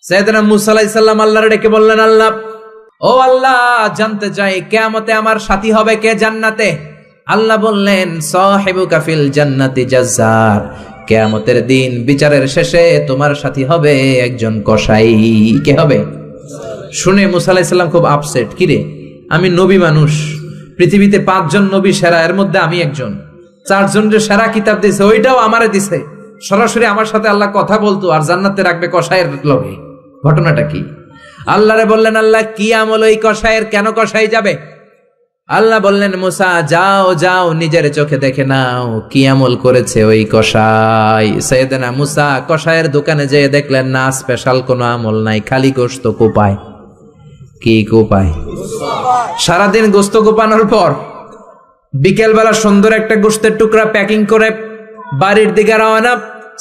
সাইয়েদনা মুসা আলাইহিস সালাম আল্লাহর ডেকে বললেন, আল্লাহ, ও আল্লাহ, জানতে চাই কিয়ামতে আমার সাথী হবে কে জান্নাতে? আল্লাহ বললেন, সাহিবুকা ফিল জান্নাতি জাজ্জার, কিয়ামতের দিন বিচারের শেষে তোমার সাথী হবে একজন কসাই। কে হবে? শুনে মুসা আলাইহিস সালাম খুব আপসেট। কিরে, আমি নবী মানুষ, পৃথিবীতে 5 জন নবী সেরা, এর মধ্যে আমি একজন। 4 জনের সেরা কিতাব দিছে, ওইটাও আমারে দিছে। সরাসরি আমার সাথে আল্লাহ কথা বলতো, আর জান্নাতে রাখবে কসাইয়ের লগে। ঘটনাটা কি? আল্লাহরে বললেন, আল্লাহ, কি আমল ওই কসাইয়ের, কেন কসাই যাবে? আল্লাহ বললেন, মুসা, যাও যাও, নিজের চোখে দেখে নাও কি আমল করেছে ওই কসাই। সাইয়েদনা মুসা কসাইয়ের দোকানে যেয়ে দেখলেন, না, স্পেশাল কোনো আমল নাই, খালি গোশত কোপায়। কি কোপায়? সারাদিন গোশত কোপানোর পর বিকেলবেলা সুন্দর একটা গোশতের টুকরা প্যাকিং করে বাড়ির দিকে রওনা।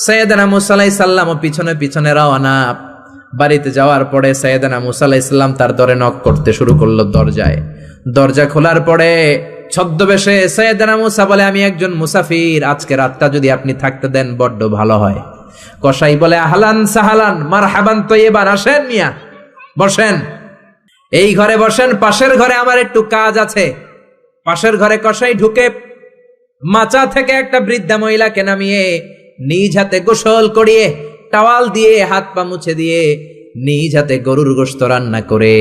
সাইয়েদনা মুসা আলাইহিস সালাম পিছনে পিছনে রওনা। বাড়িতে যাওয়ার পরে সাইয়েদনা মুসা আলাইহিস সালাম তার দরে নক করতে শুরু করলো দরজায়। দরজা খোলার পরে ছদ্মবেশে সাইয়েদনা মুসা বলে, আমি একজন মুসাফির, আজকে রাতটা যদি আপনি থাকতে দেন বড্ড ভালো হয়। কসাই বলে, আহলান সাহালান মারহাবান তয়্যিবান, আসেন মিয়া, বসেন, এই ঘরে বসেন, পাশের ঘরে আমার একটু কাজ আছে। পাশের ঘরে কসাই ঢুকে মাচা থেকে একটা বৃদ্ধা মহিলাকে নামিয়ে নিজ হাতে গোসল করিয়ে টাওয়াল দিয়ে হাত পা মুছে দিয়ে নিজ হাতে গরুর গোশত রান্না করে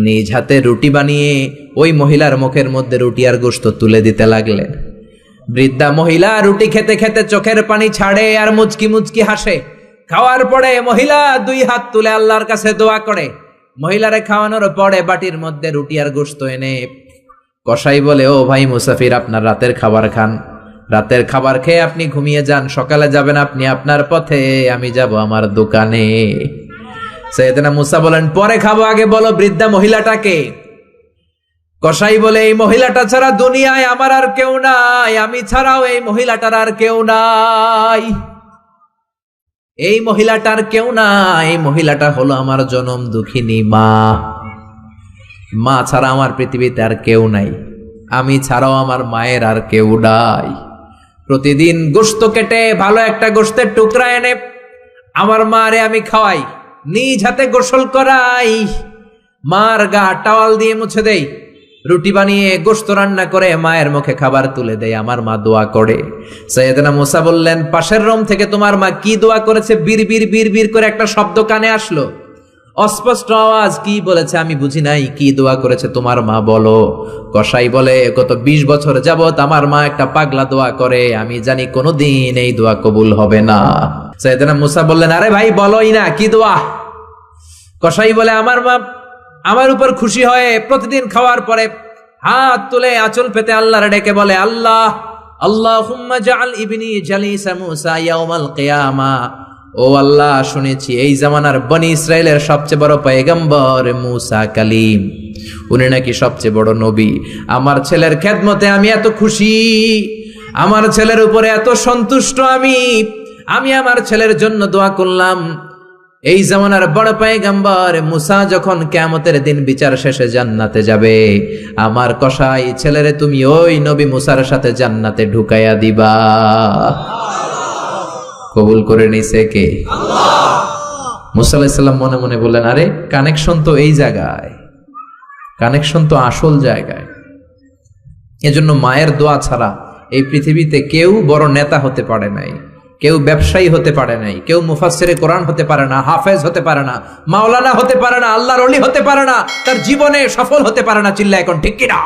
নিজ হাতে রুটি বানিয়ে ওই মহিলার মুখের মধ্যে রুটি আর গোশত তুলে দিতে লাগলেন। বৃদ্ধা মহিলা রুটি খেতে খেতে চোখের পানি ছাড়ে আর মুচকি মুচকি হাসে। খাওয়ার পরে মহিলা 2 হাত তুলে আল্লাহর কাছে দোয়া করে। মহিলারে খাওয়ানোর পরে বাটির মধ্যে রুটি আর গোশত এনে কসাই বলে, ও ভাই মুসাফির, আপনার রাতের খাবার খান, রাতের খাবার খেয়ে আপনি ঘুমিয়ে যান, সকালে যাবেন আপনি আপনার পথে, আমি যাব আমার দোকানে। সাইয়েদনা মুসা বলেন, পরে খাবো, আগে বলো বৃদ্ধা মহিলাটাকে। কসাই বলে, এই মহিলাটা ছাড়া দুনিয়ায় আমার আর কেউ নাই, আমি ছাড়াও এই মহিলাটার আর কেউ নাই, এই মহিলাটার কেউ নাই, এই মহিলাটা হলো আমার জনম দুঃখিনী মা। মা ছাড়া আমার পৃথিবীতে আর কেউ নাই, আমি ছাড়াও আমার মায়ের আর কেউ নাই। প্রতিদিন গোশত কেটে ভালো একটা গোশতের টুকরা এনে আমার মারে আমি খাওয়াই, নিজ হাতে গোসল করাই, মার গা টাওয়াল দিয়ে মুছে দেই, রুটি বানিয়ে গোশত রান্না করে মায়ের মুখে খাবার তুলে দেয়, আমার মা দোয়া করে। সাইয়েদনা মুসা বললেন, পাশের রুম থেকে তোমার মা কি দোয়া করেছে? বিড়বিড় বিড়বিড় করে একটা শব্দ কানে আসলো, অস্পষ্ট আওয়াজ। কি বলেছে আমি বুঝি নাই, কি দোয়া করেছে তোমার মা, বলো। কসাই বলে, গত 20 বছর যাবত আমার মা একটা পাগলা দোয়া করে, আমি জানি কোনোদিন এই দোয়া কবুল হবে না। সাইয়েদনা মুসা বললেন, আরে ভাই বলোই না, কি দোয়া? কসাই বলে, আমার মা আমার উপর খুশি হয়ে প্রতিদিন খাওয়ার পরে হাত তুলে আঁচল পেতে আল্লাহর ডেকে বলে, আল্লাহ, আল্লাহুম্মা জাআল ইবনি জালিসা মুসা ইয়াউমাল কিয়ামা। ও আল্লাহ, শুনেছি এই জামানার বনি ইসরায়েলের সবচেয়ে বড় পয়গম্বর মুসা কালিম, উনি নাকি সবচেয়ে বড় নবী। আমার ছেলের খেদমতে আমি এত খুশি, আমার ছেলের উপরে এত সন্তুষ্ট আমি আমার ছেলের জন্য দোয়া করলাম। এই জামানার বড় পয়গম্বর মুসা যখন কিয়ামতের দিন বিচার শেষে জান্নাতে যাবে, আমার কসাই ছেলেরে তুমি ওই নবী মুসার সাথে জান্নাতে ঢুকাইয়া দিবা। কবুল করে নিছে কে? আল্লাহ। মুসা আলাইহিস সালাম মনে মনে বললেন, আরে কানেকশন তো এই জায়গায়, কানেকশন তো আসল জায়গায়। এজন্য মায়ের দোয়া ছাড়া এই পৃথিবীতে কেউ বড় নেতা হতে পারে নাই, কেউ ব্যবসায়ী হতে পারে নাই, কেউ মুফাসসিরে কোরআন হতে পারে না, হাফেজ হতে পারে না, মাওলানা হতে পারে না, আল্লাহর ওলি হতে পারে না, তার জীবনে সফল হতে পারে না। চিল্লায় এখন ঠিক কিনা?